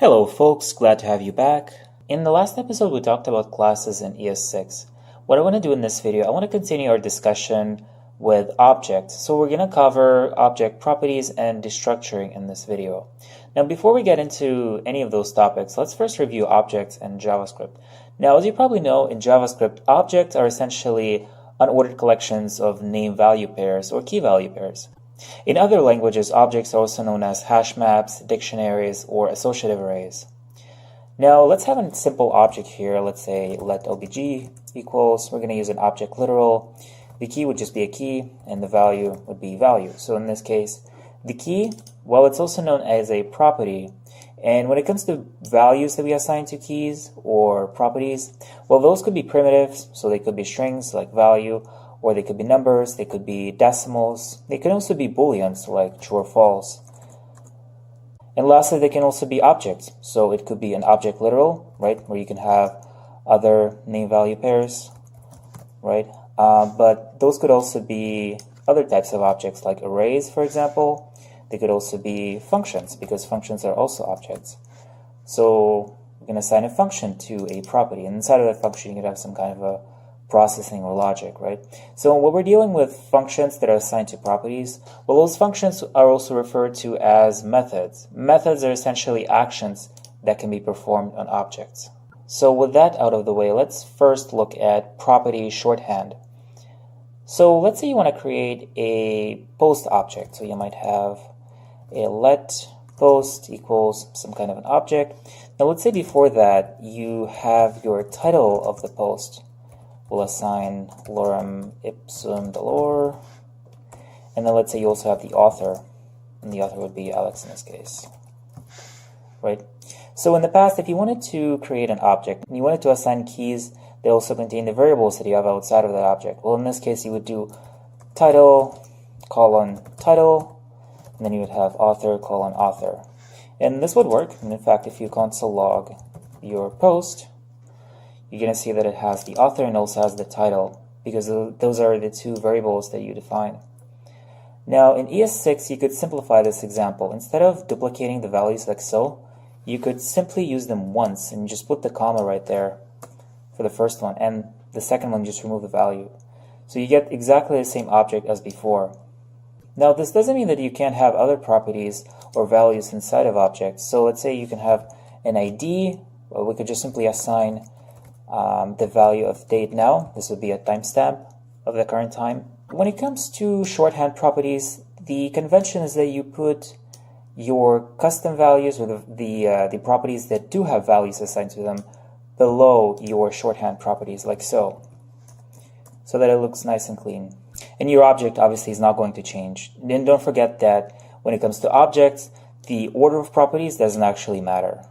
Hello folks, glad to have you back. In the last episode we talked about classes in ES6. What I want to do in this video, I want to continue our discussion with objects. So we're going to cover object properties and destructuring in this video. Now before we get into any of those topics, let's first review objects and JavaScript. Now as you probably know, in JavaScript, objects are essentially unordered collections of name-value pairs or key-value pairs. In other languages, objects are also known as hash maps, dictionaries, or associative arrays. Now let's have a simple object here. Let's say let obj equals, we're going to use an object literal. The key would just be a key and the value would be value. So in this case, the key, well, it's also known as a property. And when it comes to values that we assign to keys or properties, well, those could be primitives, so they could be strings like value, or they could be numbers, they could be decimals, they can also be booleans like true or false. And lastly, they can also be objects. So it could be an object literal, right, where you can have other name-value pairs, right? But those could also be other types of objects like arrays, for example. They could also be functions because functions are also objects. So we're going to assign a function to a property, and inside of that function you could have some kind of a processing or logic, right? So when we're dealing with functions that are assigned to properties, well, those functions are also referred to as methods. Methods are essentially actions that can be performed on objects. So with that out of the way, let's first look at property shorthand. So let's say you want to create a post object. So you might have a let post equals some kind of an object. Now let's say before that you have your title of the post. We'll assign lorem ipsum dolor, and then let's say you also have the author, and the author would be Alex in this case, right? So in the past, if you wanted to create an object and you wanted to assign keys, they also contain the variables that you have outside of that object. Well, in this case, you would do title, colon, title, and then you would have author, colon, author. And this would work. And in fact, if you console log your post, you're going to see that it has the author and also has the title, because those are the two variables that you define. Now in ES6, you could simplify this example. Instead of duplicating the values like so, you could simply use them once and just put the comma right there for the first one, and the second one just remove the value. So you get exactly the same object as before. Now this doesn't mean that you can't have other properties or values inside of objects. So let's say you can have an ID, or we could just simply assign the value of date now. This would be a timestamp of the current time. When it comes to shorthand properties, the convention is that you put your custom values or the properties that do have values assigned to them below your shorthand properties, like so that it looks nice and clean. And your object obviously is not going to change. Then don't forget that when it comes to objects, the order of properties doesn't actually matter.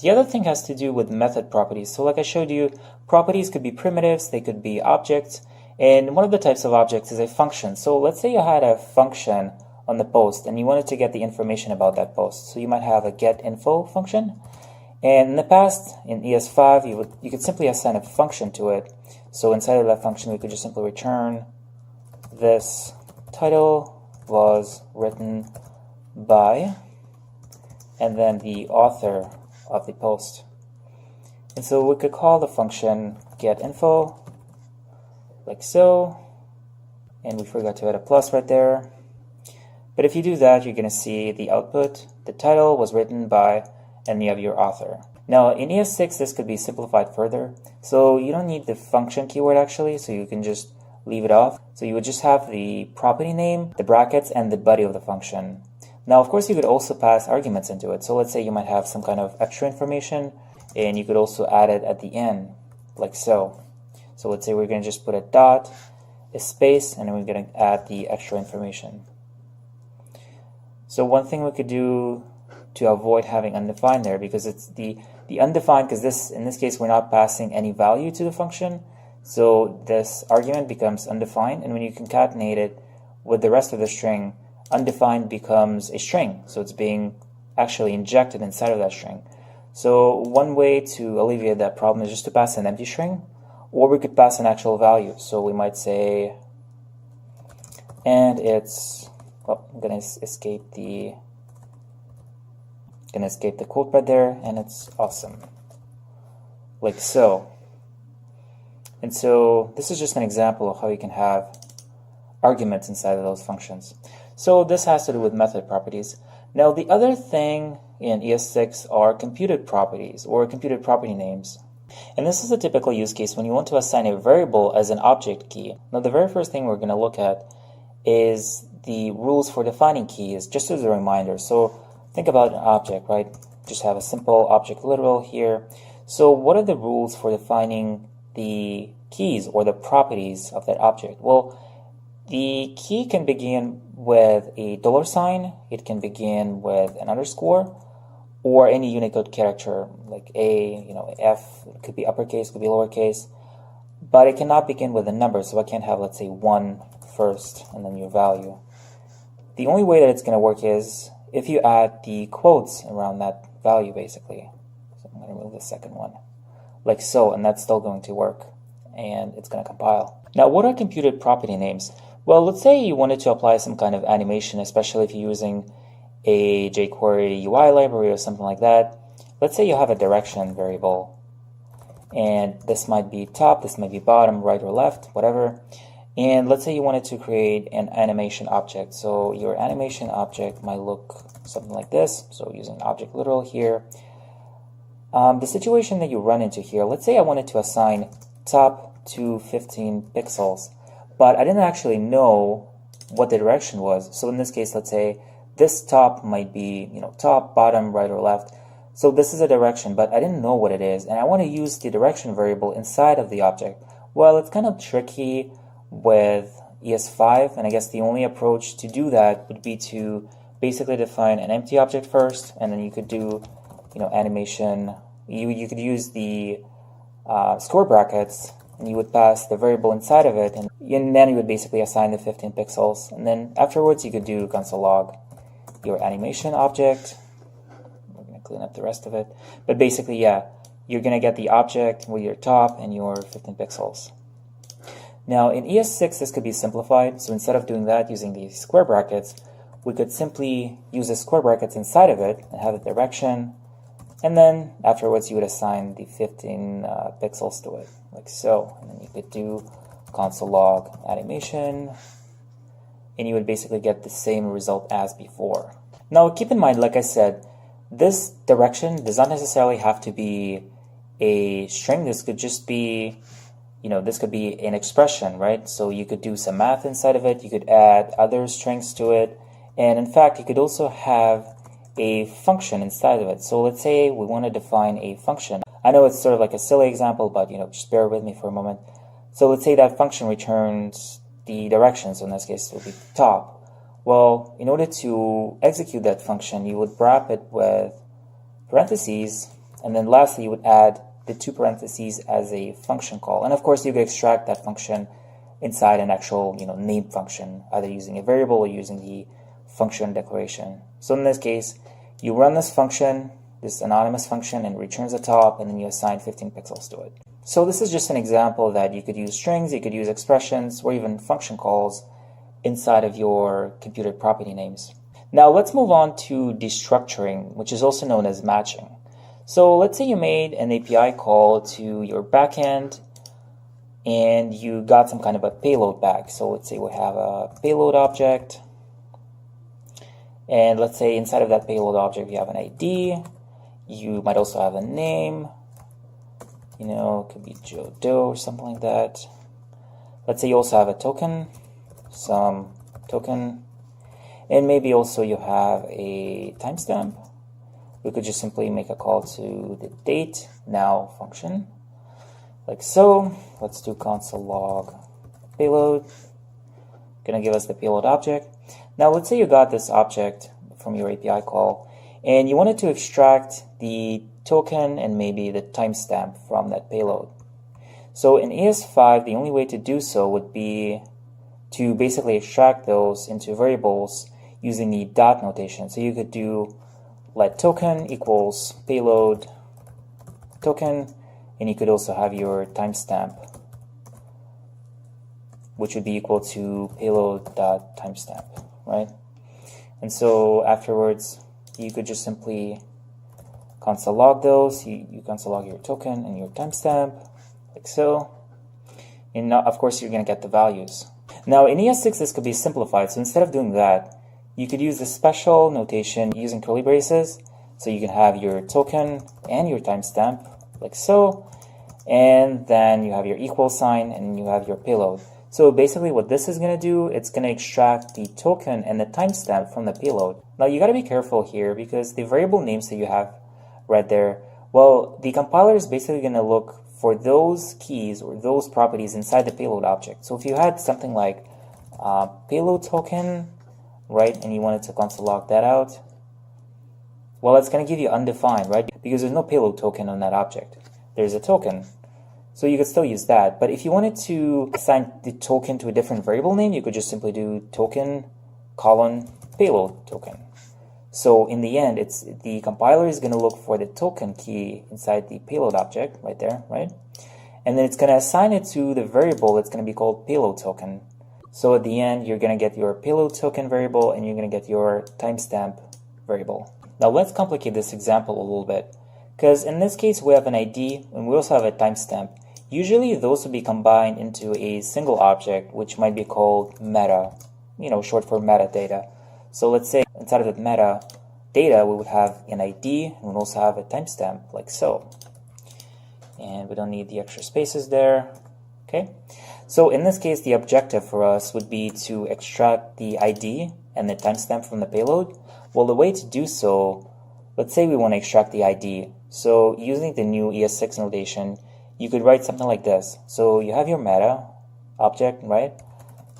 The other thing has to do with method properties. So like I showed you, properties could be primitives, they could be objects, and one of the types of objects is a function. So let's say you had a function on the post and you wanted to get the information about that post. So you might have a getInfo function. And in the past, in ES5, you could simply assign a function to it. So inside of that function, we could just simply return this title was written by, and then the author of the post. And so we could call the function getInfo like so, and we forgot to add a plus right there. But if you do that, you're going to see the output, the title was written by, and you have your author. Now in ES6 this could be simplified further, so you don't need the function keyword actually, so you can just leave it off. So you would just have the property name, the brackets, and the body of the function. Now, of course, you could also pass arguments into it. So let's say you might have some kind of extra information, and you could also add it at the end, like so. So let's say we're going to just put a dot, a space, and then we're going to add the extra information. So one thing we could do to avoid having undefined there, because it's the undefined, because in this case we're not passing any value to the function, so this argument becomes undefined, and when you concatenate it with the rest of the string, undefined becomes a string, so it's being actually injected inside of that string. So one way to alleviate that problem is just to pass an empty string, or we could pass an actual value. So we might say, and it's, well, I'm going to escape the Gonna escape the quote right there, and it's awesome. Like so. And so this is just an example of how you can have arguments inside of those functions. So this has to do with method properties. Now the other thing in ES6 are computed properties or computed property names. And this is a typical use case when you want to assign a variable as an object key. Now the very first thing we're going to look at is the rules for defining keys, just as a reminder. So think about an object, right? Just have a simple object literal here. So what are the rules for defining the keys or the properties of that object? Well, the key can begin with a $sign, it can begin with an underscore, or any Unicode character like A, F, it could be uppercase, could be lowercase, but it cannot begin with a number, so I can't have, let's say, 1 first and then your value. The only way that it's going to work is if you add the quotes around that value, basically. So I'm going to remove the second one, like so, and that's still going to work, and it's going to compile. Now, what are computed property names? Well, let's say you wanted to apply some kind of animation, especially if you're using a jQuery UI library or something like that. Let's say you have a direction variable, and this might be top, this might be bottom, right or left, whatever. And let's say you wanted to create an animation object. So your animation object might look something like this. So using object literal here. The situation that you run into here, let's say I wanted to assign top to 15 pixels, but I didn't actually know what the direction was. So in this case, let's say this top might be, top, bottom, right, or left. So this is a direction, but I didn't know what it is, and I want to use the direction variable inside of the object. Well, it's kind of tricky with ES5, and I guess the only approach to do that would be to basically define an empty object first, and then you could do, animation. You could use the square brackets, and you would pass the variable inside of it, and then you would basically assign the 15 pixels, and then afterwards you could do console log your animation object. We're going to clean up the rest of it, but basically, yeah, you're going to get the object with your top and your 15 pixels. Now in ES6 this could be simplified, so instead of doing that using the square brackets, we could simply use the square brackets inside of it and have the direction, and then afterwards you would assign the 15 pixels to it, like so. And then you could do console log animation, and you would basically get the same result as before. Now keep in mind, like I said, this direction does not necessarily have to be a string. This could just be, this could be an expression, right? So you could do some math inside of it, you could add other strings to it, and in fact you could also have a function inside of it. So let's say we want to define a function. I know it's sort of like a silly example, but just bear with me for a moment. So let's say that function returns the direction, so in this case it will be top. Well, in order to execute that function, you would wrap it with parentheses, and then lastly you would add the 2 parentheses as a function call. And of course you could extract that function inside an actual name function, either using a variable or using the function declaration. So in this case, you run this function, this anonymous function, and returns a top, and then you assign 15 pixels to it. So this is just an example that you could use strings, you could use expressions, or even function calls inside of your computed property names. Now let's move on to destructuring, which is also known as matching. So let's say you made an API call to your backend and you got some kind of a payload back. So let's say we have a payload object, and let's say inside of that payload object you have an ID, you might also have a name, it could be Joe Doe or something like that. Let's say you also have a token, some token, and maybe also you have a timestamp. We could just simply make a call to the date now function, like so. Let's do console log payload, gonna give us the payload object. Now let's say you got this object from your API call and you wanted to extract the token and maybe the timestamp from that payload. So in ES5 the only way to do so would be to basically extract those into variables using the dot notation. So you could do let token equals payload token, and you could also have your timestamp, which would be equal to payload.timestamp, right? And so afterwards you could just simply console log those. You console log your token and your timestamp, like so. And now, of course, you're going to get the values. Now, in ES6, this could be simplified. So instead of doing that, you could use the special notation using curly braces. So you can have your token and your timestamp, like so. And then you have your equal sign and you have your payload. So basically what this is going to do, it's going to extract the token and the timestamp from the payload. Now you got to be careful here because the variable names that you have right there, well, the compiler is basically going to look for those keys or those properties inside the payload object. So if you had something like payload token, right, and you wanted to console log that out, well, it's going to give you undefined, right, because there's no payload token on that object. There's a token. So you could still use that. But if you wanted to assign the token to a different variable name, you could just simply do token colon payload token. So in the end, it's the compiler is going to look for the token key inside the payload object right there, right? And then it's going to assign it to the variable that's going to be called payload token. So at the end, you're going to get your payload token variable and you're going to get your timestamp variable. Now let's complicate this example a little bit. Because in this case, we have an ID and we also have a timestamp. Usually those would be combined into a single object, which might be called meta, short for metadata. So let's say inside of the metadata, we would have an ID and we would also have a timestamp, like so. And we don't need the extra spaces there. Okay. So in this case, the objective for us would be to extract the ID and the timestamp from the payload. Well, the way to do so, let's say we want to extract the ID. So using the new ES6 notation, you could write something like this. So you have your meta object, right?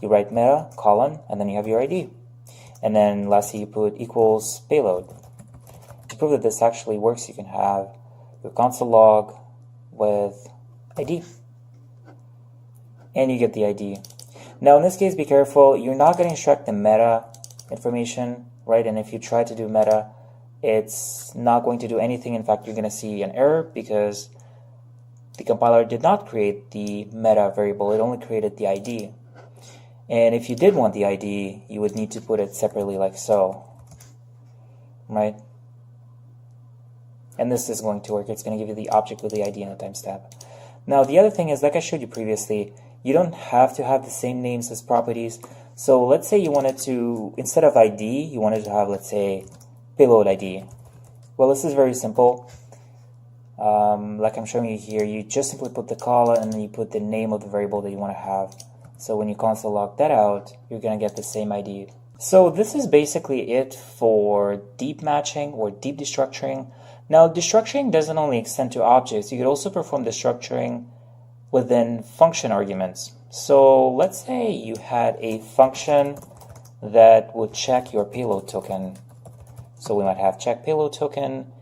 You write meta colon, and then you have your ID. And then lastly, you put equals payload. To prove that this actually works, you can have your console log with ID. And you get the ID. Now in this case, be careful. You're not going to extract the meta information, right? And if you try to do meta, it's not going to do anything. In fact, you're going to see an error because the compiler did not create the meta variable. It only created the ID. And if you did want the ID, you would need to put it separately like so, right? And this is going to work. It's going to give you the object with the ID and the timestamp. Now, the other thing is, like I showed you previously, you don't have to have the same names as properties. So let's say you wanted to, instead of ID, you wanted to have, let's say, payload ID. Well, this is very simple. Like I'm showing you here, you just simply put the colon and then you put the name of the variable that you want to have. So when you console log that out, you're going to get the same ID. So this is basically it for deep matching or deep destructuring. Now, destructuring doesn't only extend to objects. You could also perform destructuring within function arguments. So let's say you had a function that would check your payload token. So we might have check payload token,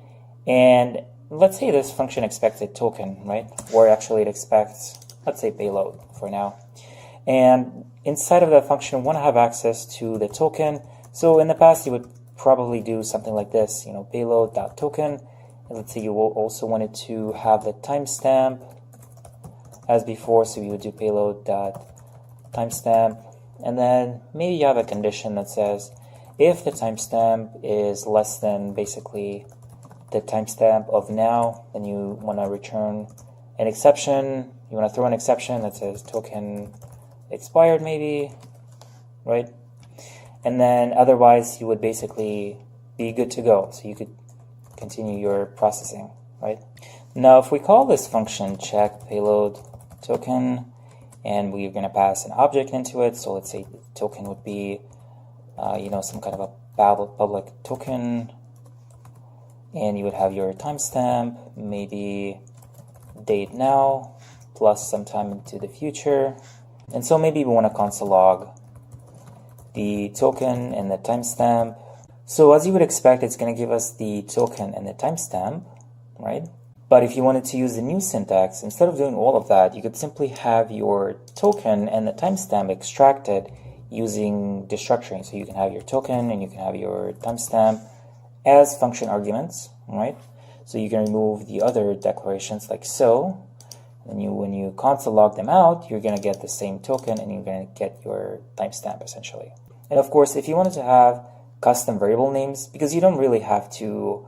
and let's say this function expects a token, right? Or actually it expects, let's say, payload for now. And inside of that function, we want to have access to the token. So in the past, you would probably do something like this, payload.token. And let's say you also wanted to have the timestamp as before, so you would do payload.timestamp. And then maybe you have a condition that says, if the timestamp is less than basically the timestamp of now, then you want to return an exception. You want to throw an exception that says token expired maybe, right? And then otherwise you would basically be good to go. So you could continue your processing, right? Now if we call this function check payload token and we're going to pass an object into it, so let's say the token would be some kind of a public token, and you would have your timestamp, maybe date now, plus some time into the future. And so maybe we want to console log the token and the timestamp. So as you would expect, it's going to give us the token and the timestamp, right? But if you wanted to use the new syntax, instead of doing all of that, you could simply have your token and the timestamp extracted using destructuring. So you can have your token and you can have your timestamp as function arguments, right? So you can remove the other declarations like so. And when you console log them out, you're going to get the same token and you're going to get your timestamp essentially. And of course, if you wanted to have custom variable names, because you don't really have to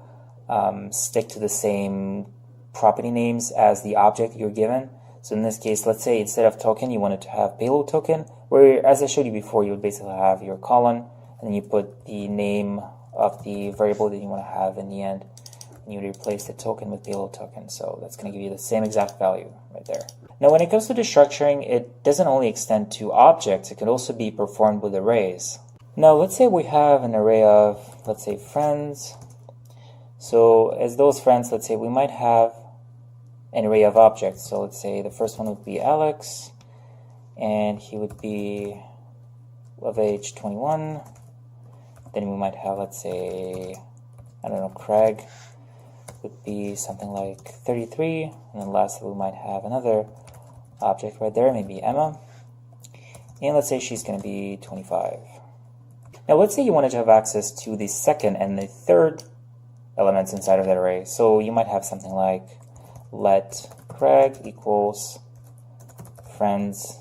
stick to the same property names as the object you're given. So in this case, let's say instead of token, you wanted to have payload token, where, as I showed you before, you would basically have your colon, and then you put the name of the variable that you want to have in the end, and you replace the token with payload token. So that's going to give you the same exact value right there. Now, when it comes to destructuring, it doesn't only extend to objects, it can also be performed with arrays. Now, let's say we have an array of, let's say, friends. So as those friends, let's say we might have an array of objects. So let's say the first one would be Alex, and he would be of age 21. Then we might have, let's say, I don't know, Craig would be something like 33. And then lastly, we might have another object right there, maybe Emma. And let's say she's going to be 25. Now let's say you wanted to have access to the second and the third elements inside of that array. So you might have something like let Craig equals friends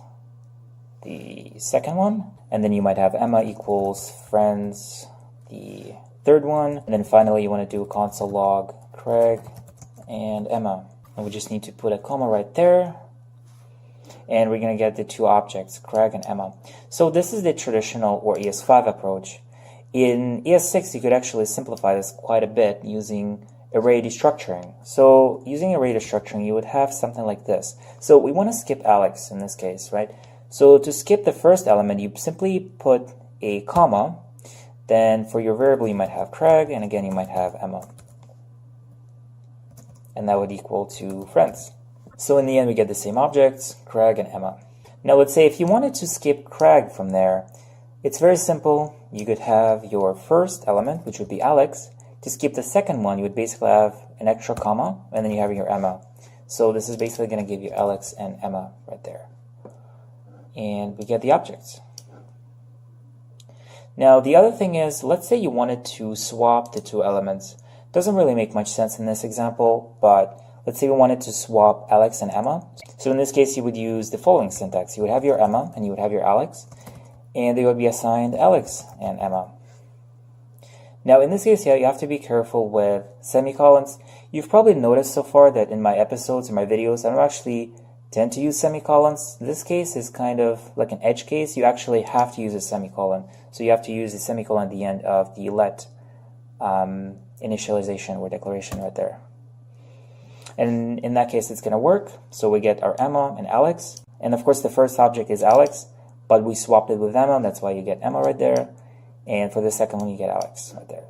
the second one, and then you might have Emma equals friends the third one, and then finally you want to do console log Craig and Emma, and we just need to put a comma right there, and we're going to get the two objects, Craig and Emma. So this is the traditional or ES5 approach. In ES6 you could actually simplify this quite a bit using array destructuring. So using array destructuring, you would have something like this. So we want to skip Alex in this case, right? So to skip the first element, you simply put a comma. Then for your variable, you might have Craig, and again, you might have Emma. And that would equal to friends. So in the end, we get the same objects, Craig and Emma. Now let's say if you wanted to skip Craig from there, it's very simple. You could have your first element, which would be Alex. To skip the second one, you would basically have an extra comma, and then you have your Emma. So this is basically going to give you Alex and Emma right there. And we get the objects. Now the other thing is, let's say you wanted to swap the two elements. Doesn't really make much sense in this example, but let's say we wanted to swap Alex and Emma. So in this case, you would use the following syntax. You would have your Emma, and you would have your Alex, and they would be assigned Alex and Emma. Now in this case, yeah, you have to be careful with semicolons. You've probably noticed so far that in my episodes or my videos, I don't actually tend to use semicolons. This case is kind of like an edge case. You actually have to use a semicolon. So you have to use a semicolon at the end of the let initialization or declaration right there. And in that case, it's going to work. So we get our Emma and Alex. And of course, the first object is Alex, but we swapped it with Emma. That's why you get Emma right there. And for the second one, you get Alex right there.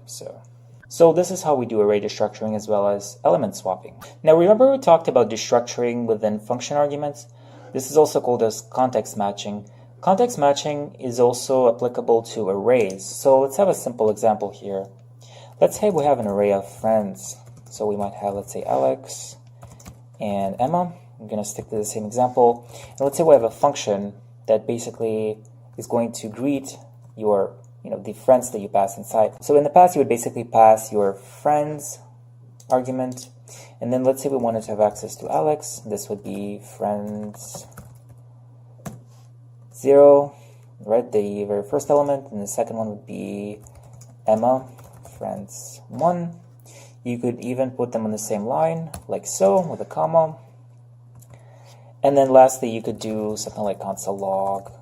So this is how we do array destructuring as well as element swapping. Now remember we talked about destructuring within function arguments? This is also called as context matching. Context matching is also applicable to arrays. So let's have a simple example here. Let's say we have an array of friends. So we might have, let's say, Alex and Emma. I'm going to stick to the same example. And let's say we have a function that basically is going to greet your the friends that you pass inside. So in the past, you would basically pass your friends argument, and then let's say we wanted to have access to Alex. This would be friends 0, right? The very first element, and the second one would be Emma, friends 1. You could even put them on the same line, like so, with a comma. And then lastly, you could do something like console log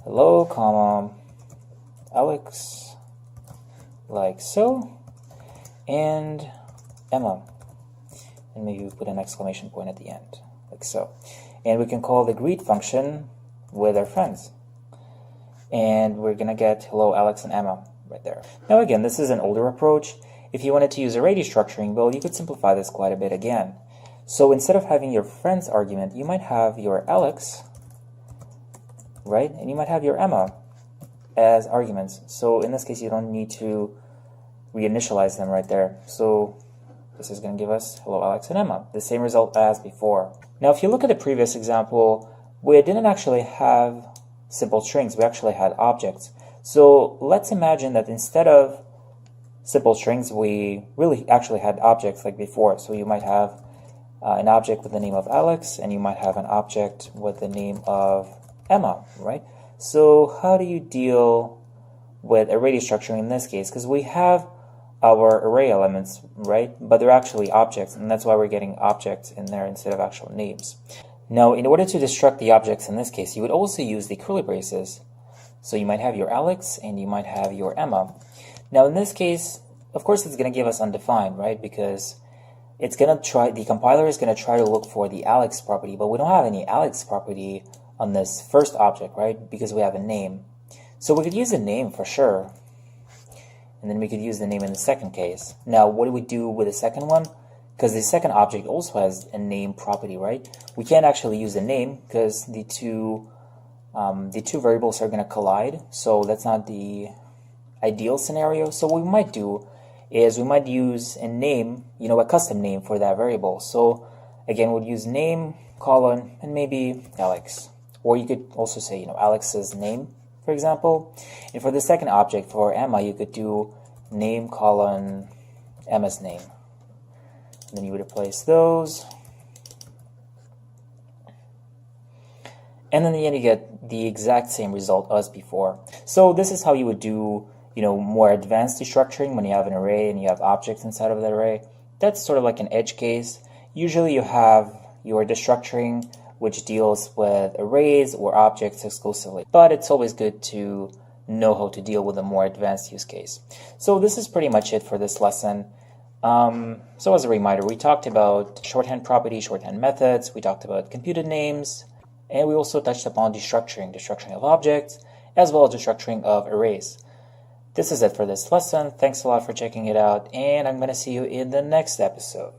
hello, comma, Alex, like so, and Emma, and maybe we put an exclamation point at the end, like so. And we can call the greet function with our friends, and we're gonna get hello, Alex and Emma right there. Now again, this is an older approach. If you wanted to use array destructuring, well, you could simplify this quite a bit again. So instead of having your friends argument, you might have your Alex, right, and you might have your Emma as arguments. So in this case, you don't need to reinitialize them right there. So this is going to give us hello, Alex and Emma, the same result as before. Now, if you look at the previous example, we didn't actually have simple strings. We actually had objects. So let's imagine that instead of simple strings, we really actually had objects like before. So you might have an object with the name of Alex, and you might have an object with the name of Emma, right? So how do you deal with array destructuring in this case? Because we have our array elements, right? But they're actually objects, and that's why we're getting objects in there instead of actual names. Now, in order to destruct the objects in this case, you would also use the curly braces. So you might have your Alex and you might have your Emma. Now, in this case, of course, it's going to give us undefined, right? Because it's going to try, the compiler is going to try to look for the Alex property, but we don't have any Alex property on this first object, right? Because we have a name. So we could use a name for sure. And then we could use the name in the second case. Now, what do we do with the second one? Because the second object also has a name property, right? We can't actually use a name because the two variables are going to collide. So that's not the ideal scenario. So what we might do is we might use a name, a custom name for that variable. So again, we'll use name, colon, and maybe Alex. Or you could also say, Alex's name, for example. And for the second object, for Emma, you could do name, colon, Emma's name. And then you would replace those. And then in the end, you get the exact same result as before. So this is how you would do, more advanced destructuring when you have an array and you have objects inside of the array. That's sort of like an edge case. Usually you have your destructuring, which deals with arrays or objects exclusively. But it's always good to know how to deal with a more advanced use case. So this is pretty much it for this lesson. So as a reminder, we talked about shorthand properties, shorthand methods, we talked about computed names, and we also touched upon destructuring of objects, as well as destructuring of arrays. This is it for this lesson. Thanks a lot for checking it out, and I'm going to see you in the next episode.